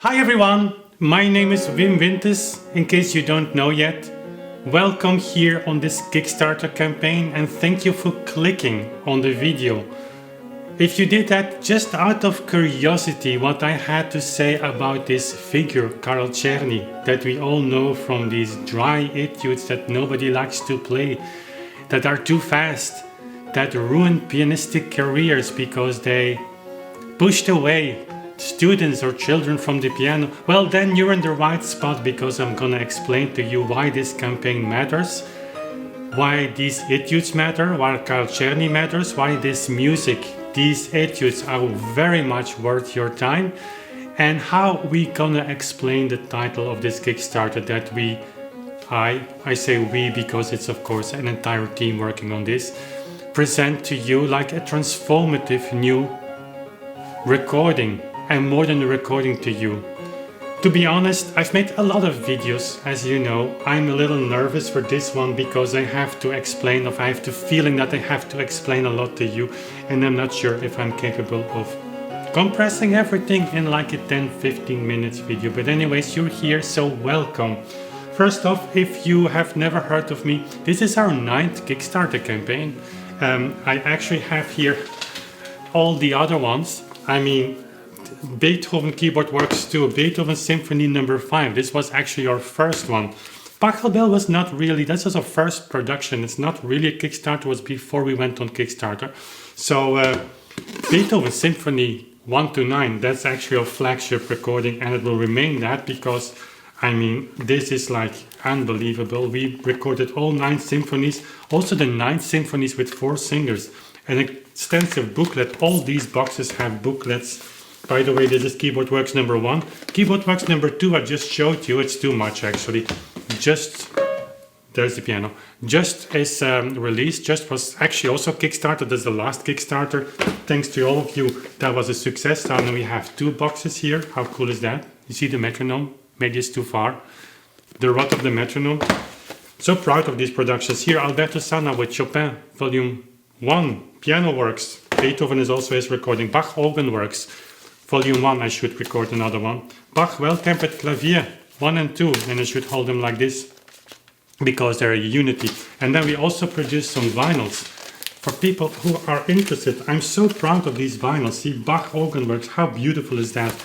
Hi everyone, my name is Wim Winters, in case you don't know yet. Welcome here on this Kickstarter campaign and thank you for clicking on the video. If you did that just out of curiosity what I had to say about this figure, Czerny, that we all know from these dry etudes that nobody likes to play, that are too fast, that ruin pianistic careers because they pushed away students or children from the piano, well then you're in the right spot, because I'm gonna explain to you why this campaign matters, why these etudes matter, why Czerny matters, why this music, these etudes are very much worth your time, and how we gonna explain the title of this Kickstarter that I say we because it's of course an entire team working on this, present to you like a transformative new recording, and more than a recording to you. To be honest, I've made a lot of videos, as you know. I'm a little nervous for this one because I have to explain, I have the feeling that I have to explain a lot to you, and I'm not sure if I'm capable of compressing everything in like a 10-15 minutes video. But anyways, you're here, so welcome. First off, if you have never heard of me, this is our 9th Kickstarter campaign. I actually have here all the other ones. I mean, Beethoven Keyboard Works 2, Beethoven Symphony No. 5. This was actually our first one. Pachelbel was not really, this was our first production. It's not really a Kickstarter, it was before we went on Kickstarter. So Beethoven Symphony 1 to 9, that's actually our flagship recording, and it will remain that because, I mean, this is like unbelievable. We recorded all 9 symphonies, also the 9 symphonies with 4 singers. An extensive booklet. All these boxes have booklets. By the way, this is Keyboard Works number 1. Keyboard Works number 2 I just showed you. It's too much actually. Just, there's the piano. Just is released, just was actually also Kickstarter. That's the last Kickstarter. Thanks to all of you, that was a success. Now we have 2 boxes here. How cool is that? You see the metronome? Maybe it's too far. The rod of the metronome. So proud of these productions. Here, Alberto Sanna with Chopin, Volume 1, Piano Works. Beethoven is also his recording. Bach Organ Works. Volume 1, I should record another one. Bach Well-Tempered Clavier 1 and 2, and I should hold them like this because they're a unity. And then we also produce some vinyls for people who are interested. I'm so proud of these vinyls. See, Bach Organ Works, how beautiful is that?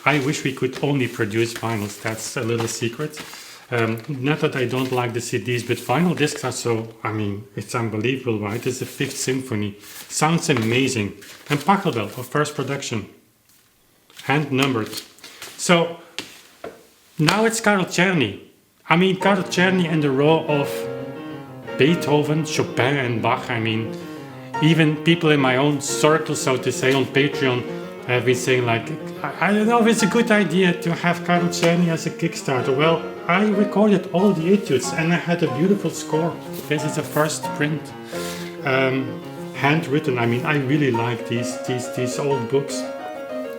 I wish we could only produce vinyls, that's a little secret. Not that I don't like the CDs, but vinyl discs are so, I mean, it's unbelievable, right? It's the 5th Symphony. Sounds amazing. And Pachelbel, our first production. Hand numbered. So now it's Czerny. I mean, Czerny in the row of Beethoven, Chopin and Bach. I mean, even people in my own circle, so to say, on Patreon have been saying like, I don't know if it's a good idea to have Czerny as a Kickstarter. Well, I recorded all the etudes and I had a beautiful score. This is the first print. Handwritten. I mean, I really like these old books.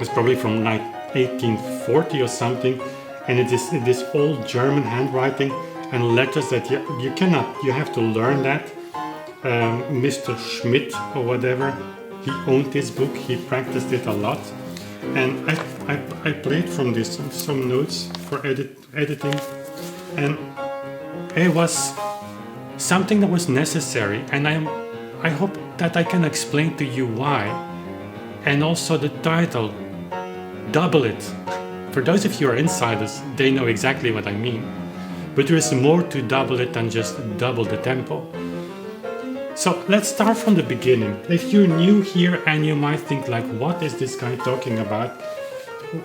It's probably from like 1840 or something, and it is this old German handwriting and letters that you have to learn that. Mr. Schmidt or whatever, he owned this book, he practiced it a lot, and I played from this some notes for editing, and it was something that was necessary, and I hope that I can explain to you why. And also the title, Double It. For those of you who are insiders, they know exactly what I mean. But there is more to Double It than just double the tempo. So let's start from the beginning. If you're new here and you might think like, what is this guy talking about?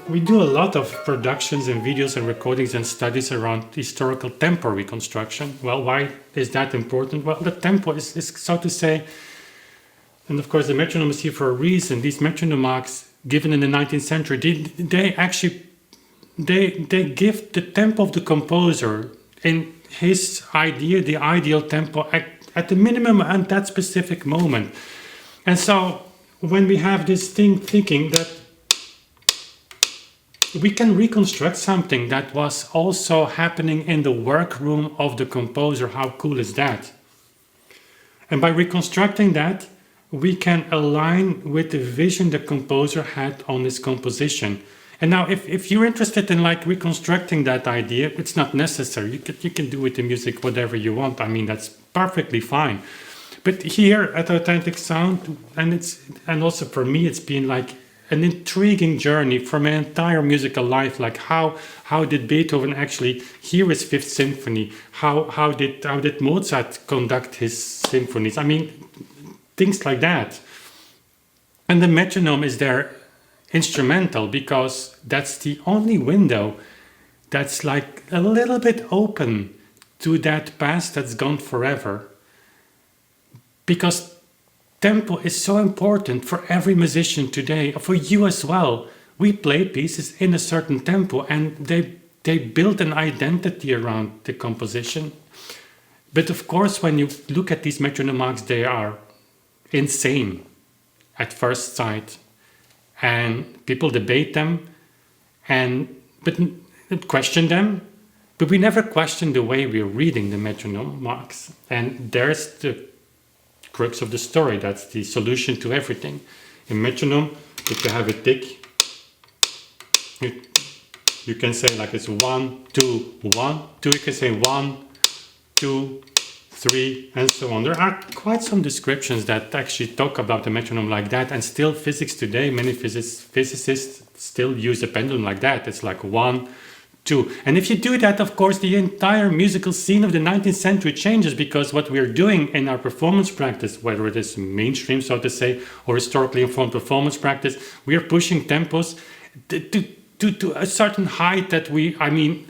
We do a lot of productions and videos and recordings and studies around historical tempo reconstruction. Well, why is that important? Well, the tempo is so to say, and of course the metronome is here for a reason. These metronome marks given in the 19th century, they actually give the tempo of the composer in his idea, the ideal tempo at the minimum at that specific moment. And so when we have this thinking that we can reconstruct something that was also happening in the workroom of the composer, how cool is that? And by reconstructing that, we can align with the vision the composer had on his composition. And now, if you're interested in like reconstructing that idea, it's not necessary. You can do with the music whatever you want. I mean, that's perfectly fine. But here at Authentic Sound, and also for me, it's been like an intriguing journey for my entire musical life. Like how did Beethoven actually hear his Fifth Symphony? How did Mozart conduct his symphonies? I mean, things like that. And the metronome is there instrumental because that's the only window that's like a little bit open to that past that's gone forever. Because tempo is so important for every musician today, for you as well. We play pieces in a certain tempo and they build an identity around the composition. But of course, when you look at these metronome marks, they are insane at first sight. And people debate them but question them. But we never question the way we're reading the metronome marks. And there's the crux of the story. That's the solution to everything. In metronome, if you have a tick, you can say like it's 1, 2, 1, 2. You can say 1, 2, 3, and so on. There are quite some descriptions that actually talk about the metronome like that, and still physics today, many physicists still use the pendulum like that. It's like 1, 2. And if you do that, of course, the entire musical scene of the 19th century changes, because what we're doing in our performance practice, whether it is mainstream, so to say, or historically informed performance practice, we are pushing tempos to a certain height that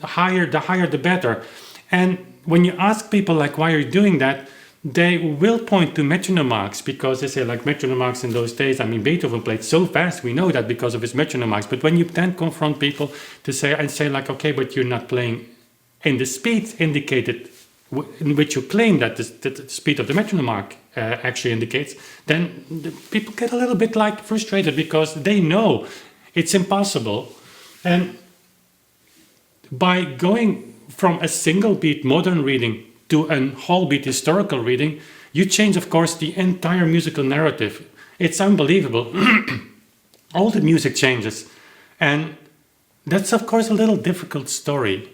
higher the better. And when you ask people like, why are you doing that? They will point to metronome marks, because they say like metronome marks in those days. I mean, Beethoven played so fast, we know that because of his metronome marks. But when you then confront people to say like, okay, but you're not playing in the speed indicated in which you claim that the speed of the metronome mark actually indicates, then the people get a little bit like frustrated, because they know it's impossible. And by going from a single beat modern reading to a whole beat historical reading, you change, of course, the entire musical narrative. It's unbelievable. All the music changes. And that's, of course, a little difficult story,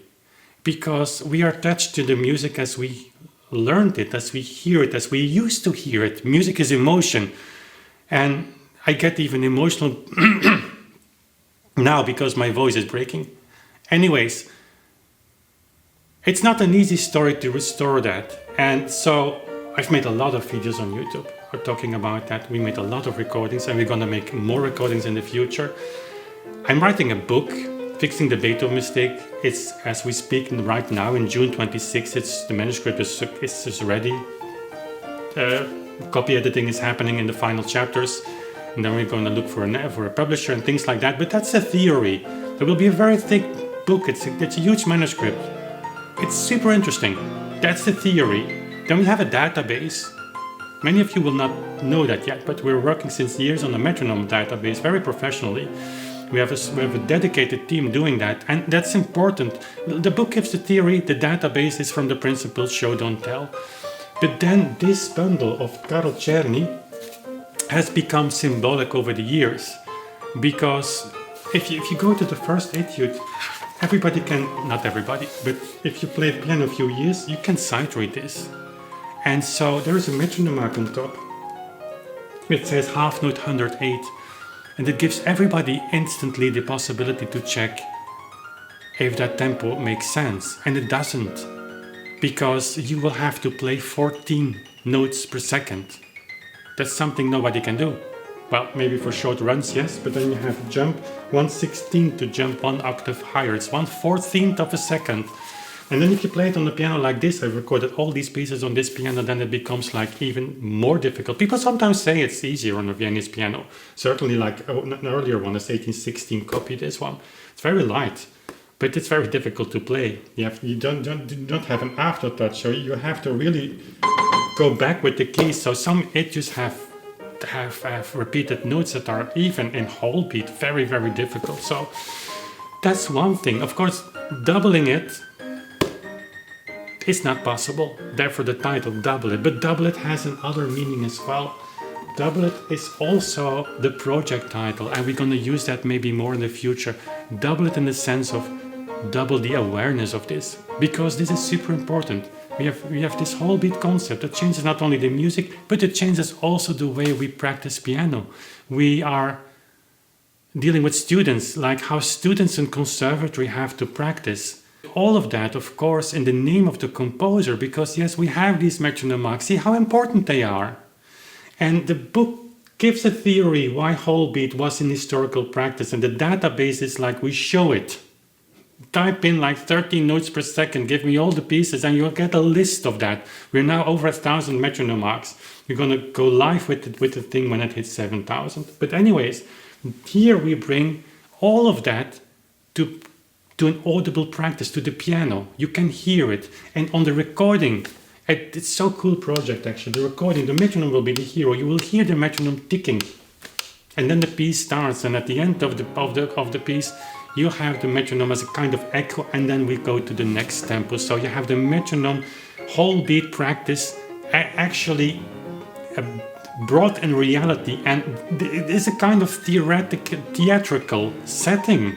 because we are attached to the music as we learned it, as we hear it, as we used to hear it. Music is emotion. And I get even emotional now because my voice is breaking. Anyways, it's not an easy story to restore that. And so I've made a lot of videos on YouTube talking about that. We made a lot of recordings, and we're going to make more recordings in the future. I'm writing a book, Fixing the Beethoven Mistake. It's, as we speak right now, in June 26th, the manuscript is ready. Copy editing is happening in the final chapters. And then we're going to look for a publisher and things like that. But that's a theory. There will be a very thick book. It's a huge manuscript. It's super interesting. That's the theory. Then we have a database. Many of you will not know that yet, but we're working since years on a metronome database, very professionally. We have a dedicated team doing that, and that's important. The book gives the theory, the database is from the principles show, don't tell. But then this bundle of Karl Czerny has become symbolic over the years, because if you go to the first etude, everybody can, not everybody, but if you play piano a few years, you can sight read this. And so there is a metronome mark on top. It says half note 108, and it gives everybody instantly the possibility to check if that tempo makes sense. And it doesn't, because you will have to play 14 notes per second. That's something nobody can do. Well, maybe for short runs, yes, but then you have to jump 1/16 to jump 1 octave higher. It's 1/14 of a second. And then if you play it on the piano like this, I've recorded all these pieces on this piano, then it becomes like even more difficult. People sometimes say it's easier on a Viennese piano. Certainly like an earlier one, this 1816 copy, this one. It's very light, but it's very difficult to play. You don't have an aftertouch, so you have to really go back with the keys. So some etudes have repeated notes that are even in whole beat very, very difficult. So that's one thing. Of course, doubling it is not possible. Therefore the title Double It. But Double It has another meaning as well. Double It is also the project title, and we're going to use that maybe more in the future double it in the sense of double the awareness of this, because this is super important. We have this whole beat concept that changes not only the music, but it changes also the way we practice piano. We are dealing with students, like how students in conservatory have to practice. All of that, of course, in the name of the composer, because yes, we have these metronome marks. See how important they are. And the book gives a theory why whole beat was in historical practice, and the database is like we show it. Type in like 13 notes per second, give me all the pieces, and you'll get a list of that. We're now over 1,000 metronome marks. We're gonna go live with the thing when it hits 7,000. But anyways, here we bring all of that to an audible practice, to the piano. You can hear it, and on the recording, it's so cool project actually. The recording, the metronome will be the hero. You will hear the metronome ticking, and then the piece starts, and at the end of the piece, you have the metronome as a kind of echo, and then we go to the next tempo. So you have the metronome whole beat practice actually brought in reality, and it is a kind of theatrical setting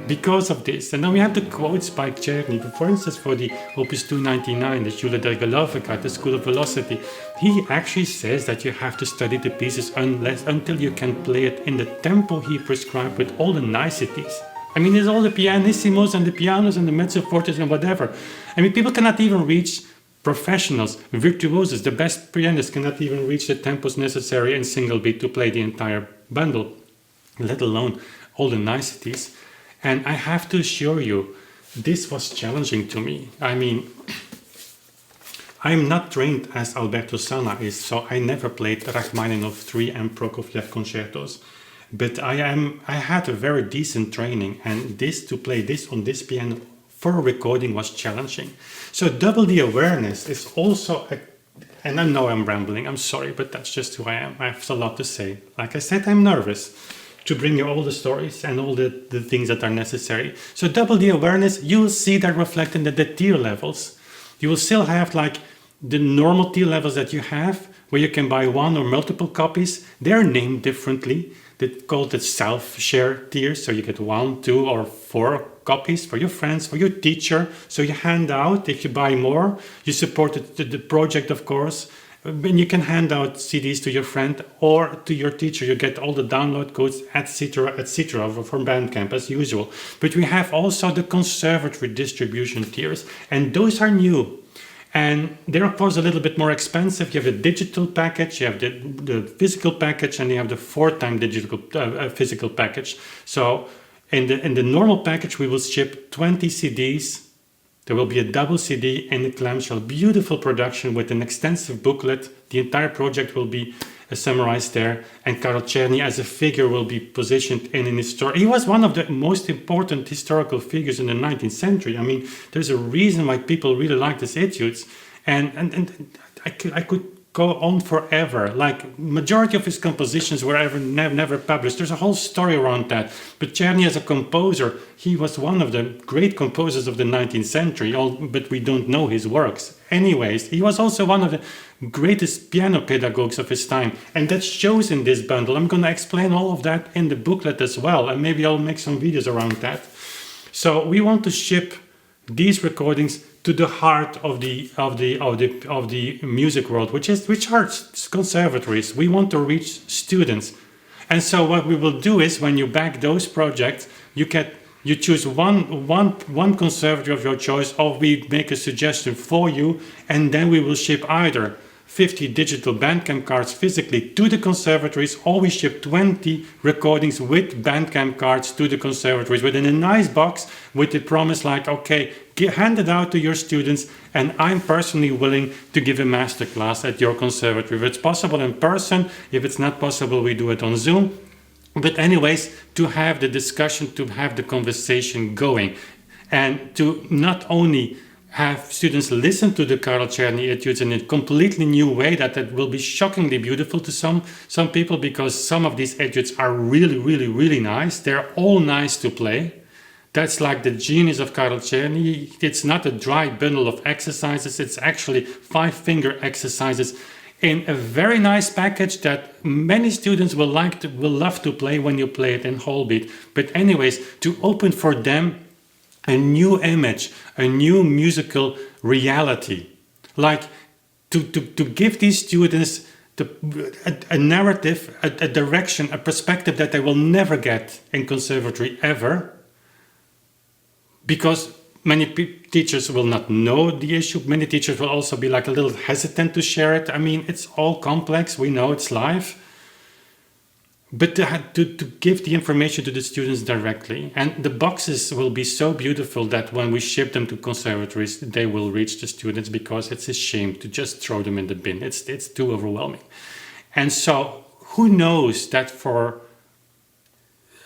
because of this. And then we have the quotes by Czerny. For instance, for the Opus 299, the Schule der Geläufigkeit, the School of Velocity, he actually says that you have to study the pieces until you can play it in the tempo he prescribed with all the niceties. I mean, there's all the pianissimos and the pianos and the mezzo fortes and whatever. I mean, people cannot even reach professionals, virtuosos, the best pianists cannot even reach the tempos necessary in single beat to play the entire bundle, let alone all the niceties. And I have to assure you, this was challenging to me. I mean, I'm not trained as Alberto Sanna is, so I never played Rachmaninoff 3 and Prokofiev concertos. But I had a very decent training, and to play this on this piano for a recording was challenging. So double the awareness is also and I know I'm rambling, I'm sorry, but that's just who I am. I have a lot to say. Like I said, I'm nervous to bring you all the stories and all the things that are necessary. So double the awareness, you will see that reflected in the tier levels. You will still have like the normal tier levels that you have, where you can buy one or multiple copies. They're named differently. They're called the self-share tiers. So you get 1, 2, or 4 copies for your friends, for your teacher. So you hand out, if you buy more, you support the project, of course. When you can hand out CDs to your friend or to your teacher, you get all the download codes, etc., from Bandcamp as usual. But we have also the conservatory distribution tiers, and those are new. And they're of course a little bit more expensive. You have the digital package, you have the physical package, and you have the 4-time digital physical package. So in the normal package, we will ship 20 CDs. There will be a double CD in the clamshell, beautiful production with an extensive booklet. The entire project will be summarized there, and Karl Czerny as a figure will be positioned in an history. He was one of the most important historical figures in the 19th century. I mean, there's a reason why people really like these etudes, and I could go on forever. Like, majority of his compositions were never published. There's a whole story around that. But Czerny as a composer, he was one of the great composers of the 19th century, but we don't know his works. Anyways, he was also one of the greatest piano pedagogues of his time, and that shows in this bundle. I'm going to explain all of that in the booklet as well, and maybe I'll make some videos around that. So we want to ship these recordings to the heart of the music world, which are conservatories. We want to reach students, and so what we will do is, when you back those projects, you choose one conservatory of your choice, or we make a suggestion for you, and then we will ship either 50 digital Bandcamp cards physically to the conservatories, or we ship 20 recordings with Bandcamp cards to the conservatories within a nice box with the promise like, okay, hand it out to your students, and I'm personally willing to give a masterclass at your conservatory. If it's possible in person, if it's not possible, we do it on Zoom. But anyways, to have the discussion, to have the conversation going, and to not only have students listen to the Karl Czerny etudes in a completely new way that will be shockingly beautiful to some people, because some of these etudes are really, really, really nice. They're all nice to play. That's like the genius of Karl Czerny. It's not a dry bundle of exercises. It's actually 5-finger exercises in a very nice package that many students will love to play when you play it in whole beat. But anyways, to open for them a new image, a new musical reality, like to give these students a narrative, a direction, a perspective that they will never get in conservatory ever, because many teachers will not know the issue. Many teachers will also be like a little hesitant to share it. I mean, it's all complex. We know it's live. But to give the information to the students directly. And the boxes will be so beautiful that when we ship them to conservatories, they will reach the students, because it's a shame to just throw them in the bin. It's too overwhelming. And so who knows that for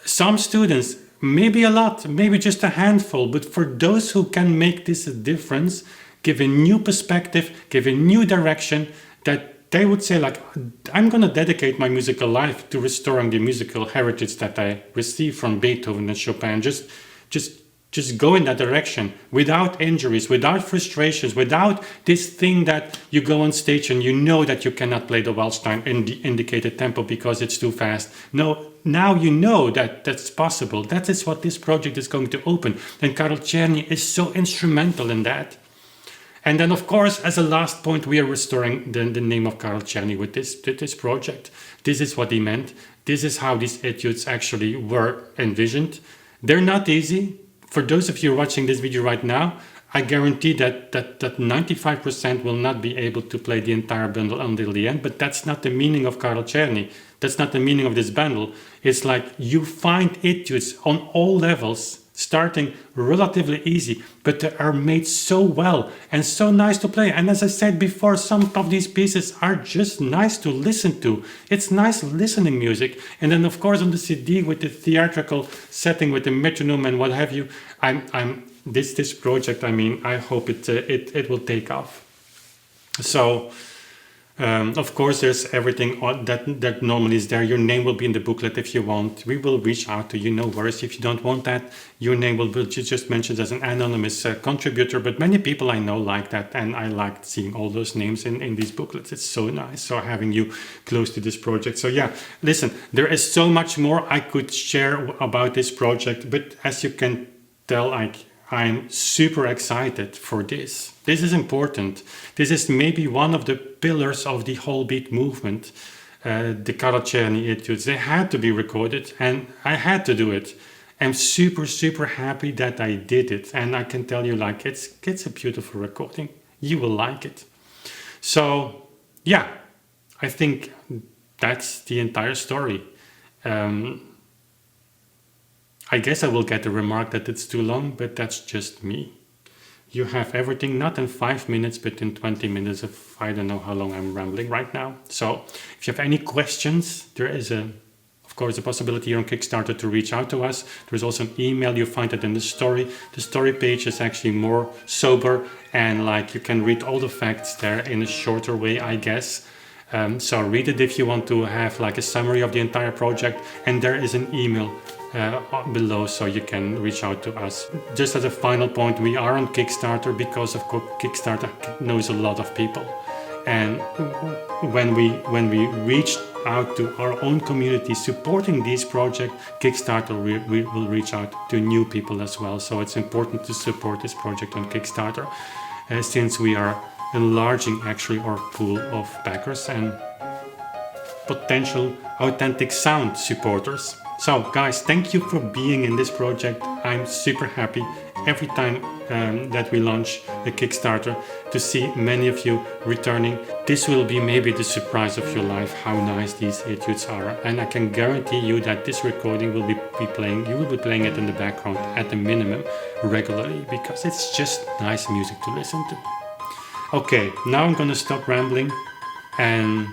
some students, maybe a lot, maybe just a handful, but for those who can make this a difference, give a new perspective, give a new direction, that they would say like, I'm going to dedicate my musical life to restoring the musical heritage that I received from Beethoven and Chopin. Just go in that direction without injuries, without frustrations, without this thing that you go on stage and you know that you cannot play the waltz time in the indicated tempo because it's too fast. No, now you know that that's possible. That is what this project is going to open. And Karl Czerny is so instrumental in that. And then, of course, as a last point, we are restoring the name of Karl Czerny with this project. This is what he meant. This is how these etudes actually were envisioned. They're not easy. For those of you watching this video right now, I guarantee that 95% will not be able to play the entire bundle until the end. But that's not the meaning of Karl Czerny. That's not the meaning of this bundle. It's like you find etudes on all levels, starting relatively easy, but they are made so well and so nice to play. And as I said before, some of these pieces are just nice to listen to. It's nice listening music. And then of course on the CD with the theatrical setting with the metronome and what have you, this project, I mean, I hope it will take off. So of course, there's everything that normally is there. Your name will be in the booklet if you want. We will reach out to you, no worries. If you don't want that, your name will be just mentioned as an anonymous contributor. But many people I know like that, and I like seeing all those names in these booklets. It's so nice. So having you close to this project. So yeah, listen, there is so much more I could share about this project. But as you can tell, I'm super excited for this. This is important. This is maybe one of the pillars of the whole beat movement, the Karl Czerny etudes. They had to be recorded and I had to do it. I'm super, super happy that I did it. And I can tell you, like, it's a beautiful recording. You will like it. So yeah, I think that's the entire story. I guess I will get the remark that it's too long, but that's just me. You have everything, not in 5 minutes, but in 20 minutes of, I don't know how long I'm rambling right now. So if you have any questions, there is of course, a possibility here on Kickstarter to reach out to us. There's also an email, you find it in the story. The story page is actually more sober and like you can read all the facts there in a shorter way, I guess. So read it if you want to have like a summary of the entire project, and there is an email below so you can reach out to us. Just as a final point, we are on Kickstarter because of course Kickstarter knows a lot of people, and when we reach out to our own community supporting this project, Kickstarter we will reach out to new people as well. So it's important to support this project on Kickstarter since we are enlarging actually our pool of backers and potential authentic sound supporters. So guys, thank you for being in this project. I'm super happy every time that we launch a Kickstarter to see many of you returning. This will be maybe the surprise of your life, how nice these etudes are. And I can guarantee you that this recording will be playing, you will be playing it in the background at the minimum regularly, because it's just nice music to listen to. Okay, now I'm gonna stop rambling, and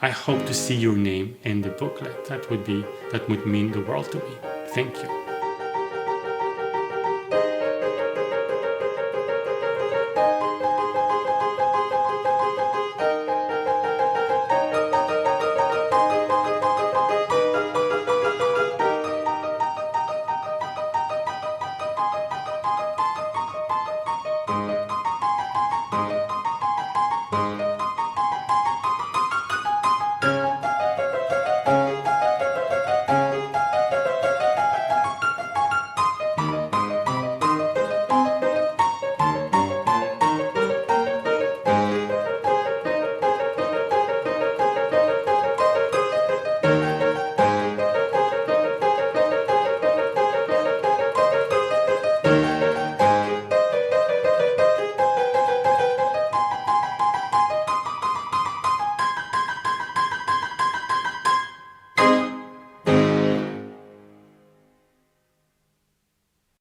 I hope to see your name in the booklet. That would mean the world to me. Thank you.